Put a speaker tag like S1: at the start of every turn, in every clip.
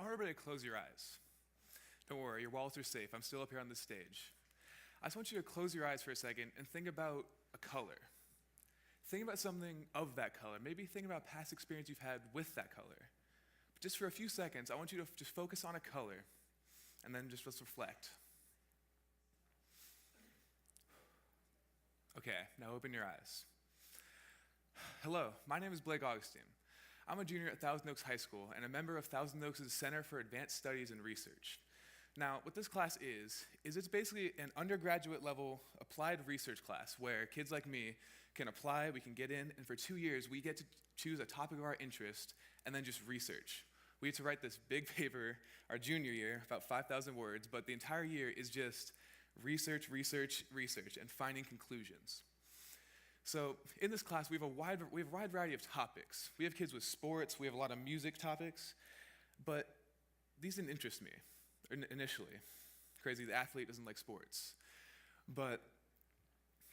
S1: want everybody to close your eyes. Don't worry, your wallets are safe. I'm still up here on this stage. I just want you to close your eyes for a second and think about a color. Think about something of that color. Maybe think about past experience you've had with that color. But just for a few seconds, I want you to just focus on a color and then just reflect. Okay, now open your eyes. Hello, my name is Augustine. I'm a junior at Thousand Oaks High School and a member of Thousand Oaks' Center for Advanced Studies and Research. Now, what this class is it's basically an undergraduate level applied research class where kids like me can apply, we can get in, and for 2 years we get to choose a topic of our interest and then just research. We get to write this big paper our junior year, about 5,000 words, but the entire year is just research, and finding conclusions. So in this class, we have a wide variety of topics. We have kids with sports, we have a lot of music topics, but these didn't interest me initially. Crazy, the athlete doesn't like sports. But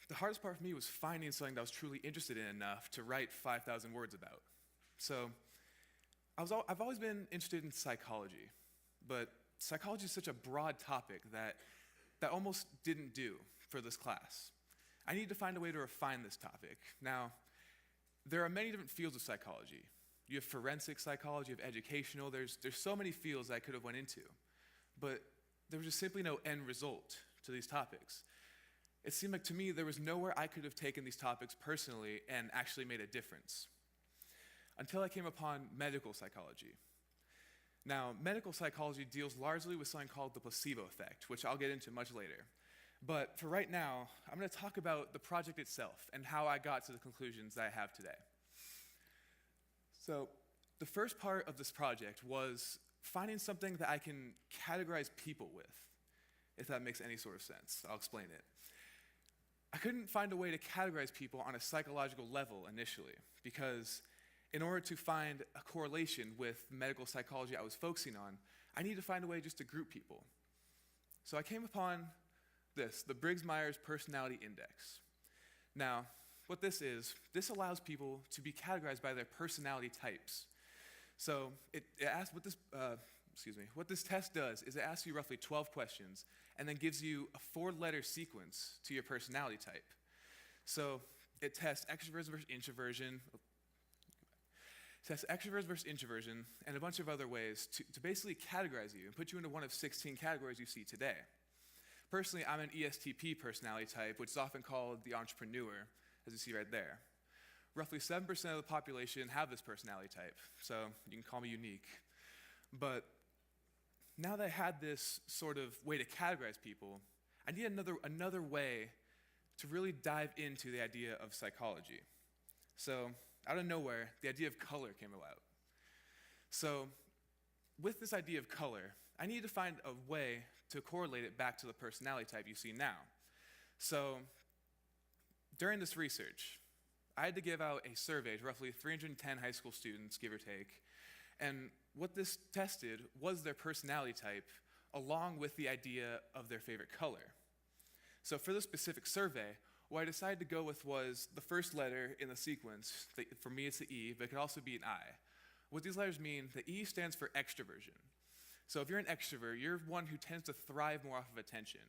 S1: the hardest part for me was finding something that I was truly interested in enough to write 5,000 words about. So I've always been interested in psychology, but psychology is such a broad topic that almost didn't do for this class. I needed to find a way to refine this topic. Now, there are many different fields of psychology. You have forensic psychology, you have educational, there's so many fields that I could have went into. But there was just simply no end result to these topics. It seemed like to me there was nowhere I could have taken these topics personally and actually made a difference. Until I came upon medical psychology. Now, medical psychology deals largely with something called the placebo effect, which I'll get into much later. But for right now, I'm going to talk about the project itself and how I got to the conclusions that I have today. So the first part of this project was finding something that I can categorize people with, if that makes any sort of sense. I'll explain it. I couldn't find a way to categorize people on a psychological level initially, because in order to find a correlation with medical psychology I was focusing on, I needed to find a way just to group people. So I came upon the Briggs-Myers Personality Index. Now, what this allows people to be categorized by their personality types. So it asks what this test does is it asks you roughly 12 questions and then gives you a 4-letter sequence to your personality type. So it tests extroversion versus introversion, and a bunch of other ways to basically categorize you and put you into one of 16 categories you see today. Personally, I'm an ESTP personality type, which is often called the entrepreneur, as you see right there. Roughly 7% of the population have this personality type, so you can call me unique. But now that I had this sort of way to categorize people, I need another way to really dive into the idea of psychology. So out of nowhere, the idea of color came about. So with this idea of color, I needed to find a way to correlate it back to the personality type you see now. So during this research, I had to give out a survey to roughly 310 high school students, give or take, and what this tested was their personality type along with the idea of their favorite color. So for this specific survey, what I decided to go with was the first letter in the sequence. For me, it's the E, but it could also be an I. What these letters mean, the E stands for extroversion. So if you're an extrovert, you're one who tends to thrive more off of attention.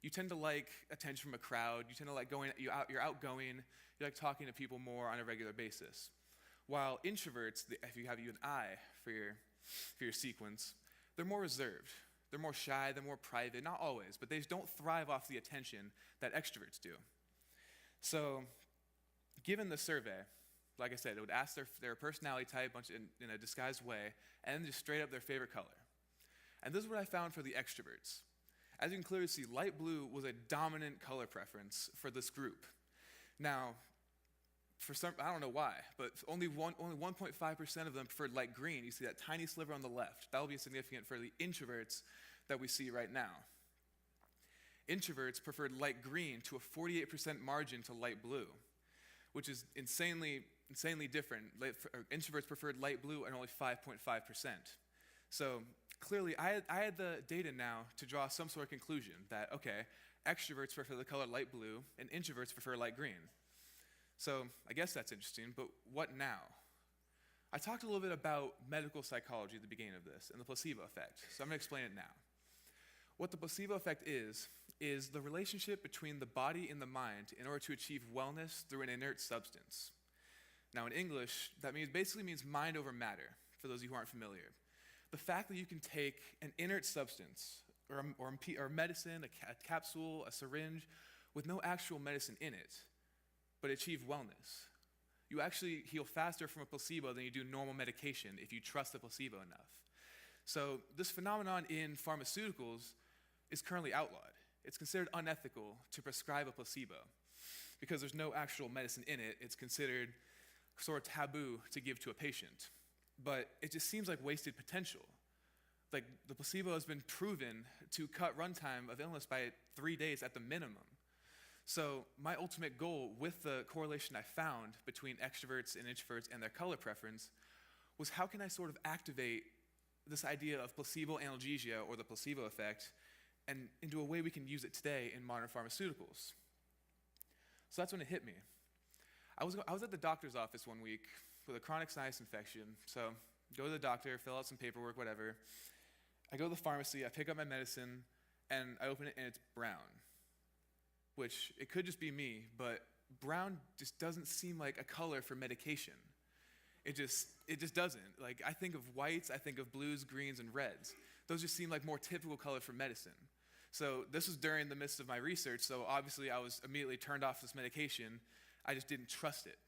S1: You tend to like attention from a crowd. You tend to like you're outgoing. You like talking to people more on a regular basis. While introverts, if you have an I for your sequence, they're more reserved. They're more shy, they're more private, not always, but they just don't thrive off the attention that extroverts do. So given the survey, like I said, it would ask their personality type in a disguised way, and then just straight up their favorite color. And this is what I found for the extroverts. As you can clearly see, light blue was a dominant color preference for this group. Now, I don't know why, but only 1.5% of them preferred light green. You see that tiny sliver on the left. That will be significant for the introverts that we see right now. Introverts preferred light green to a 48% margin to light blue, which is insanely different. Introverts preferred light blue and only 5.5%. So clearly, I had the data now to draw some sort of conclusion that, okay, extroverts prefer the color light blue and introverts prefer light green. So I guess that's interesting, but what now? I talked a little bit about medical psychology at the beginning of this and the placebo effect, so I'm going to explain it now. What the placebo effect is the relationship between the body and the mind in order to achieve wellness through an inert substance. Now in English, that basically means mind over matter, for those of you who aren't familiar. The fact that you can take an inert substance, or medicine, a capsule, a syringe, with no actual medicine in it, but achieve wellness. You actually heal faster from a placebo than you do normal medication if you trust the placebo enough. So this phenomenon in pharmaceuticals is currently outlawed. It's considered unethical to prescribe a placebo. Because there's no actual medicine in it, it's considered sort of taboo to give to a patient. But it just seems like wasted potential. Like the placebo has been proven to cut runtime of illness by 3 days at the minimum. So my ultimate goal with the correlation I found between extroverts and introverts and their color preference was how can I sort of activate this idea of placebo analgesia or the placebo effect and into a way we can use it today in modern pharmaceuticals. So that's when it hit me. I was at the doctor's office one week with a chronic sinus infection. So go to the doctor, fill out some paperwork, whatever. I go to the pharmacy, I pick up my medicine, and I open it and it's brown. Which, it could just be me, but brown just doesn't seem like a color for medication. It just doesn't. Like, I think of whites, I think of blues, greens, and reds. Those just seem like more typical color for medicine. So this was during the midst of my research, so obviously I was immediately turned off this medication. I just didn't trust it.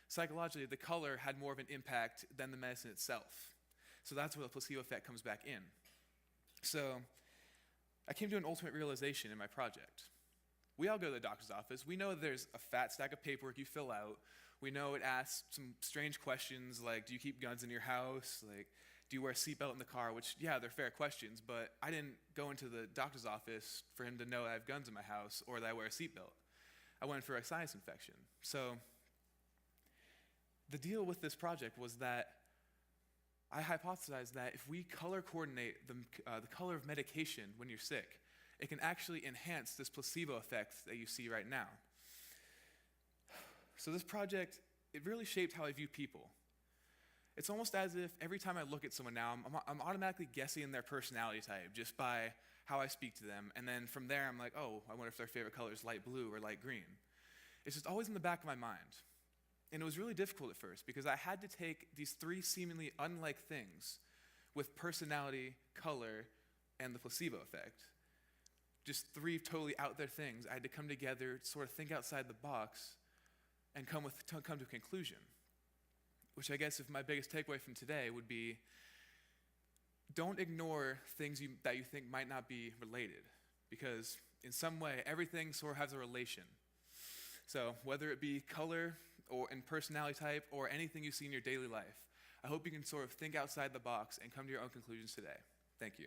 S1: Psychologically, the color had more of an impact than the medicine itself. So that's where the placebo effect comes back in. So I came to an ultimate realization in my project. We all go to the doctor's office. We know there's a fat stack of paperwork you fill out. We know it asks some strange questions like, do you keep guns in your house? Like, do you wear a seatbelt in the car? Which, yeah, they're fair questions, but I didn't go into the doctor's office for him to know I have guns in my house or that I wear a seatbelt. I went for a sinus infection. So the deal with this project was that I hypothesized that if we color coordinate the color of medication when you're sick, it can actually enhance this placebo effect that you see right now. So this project, it really shaped how I view people. It's almost as if every time I look at someone now, I'm automatically guessing their personality type just by how I speak to them. And then from there, I'm like, oh, I wonder if their favorite color is light blue or light green. It's just always in the back of my mind. And it was really difficult at first because I had to take these three seemingly unlike things with personality, color, and the placebo effect. Just three totally out there things. I had to come together, sort of think outside the box, and come to a conclusion. Which I guess if my biggest takeaway from today would be, don't ignore things that you think might not be related. Because in some way, everything sort of has a relation. So whether it be color or in personality type or anything you see in your daily life, I hope you can sort of think outside the box and come to your own conclusions today. Thank you.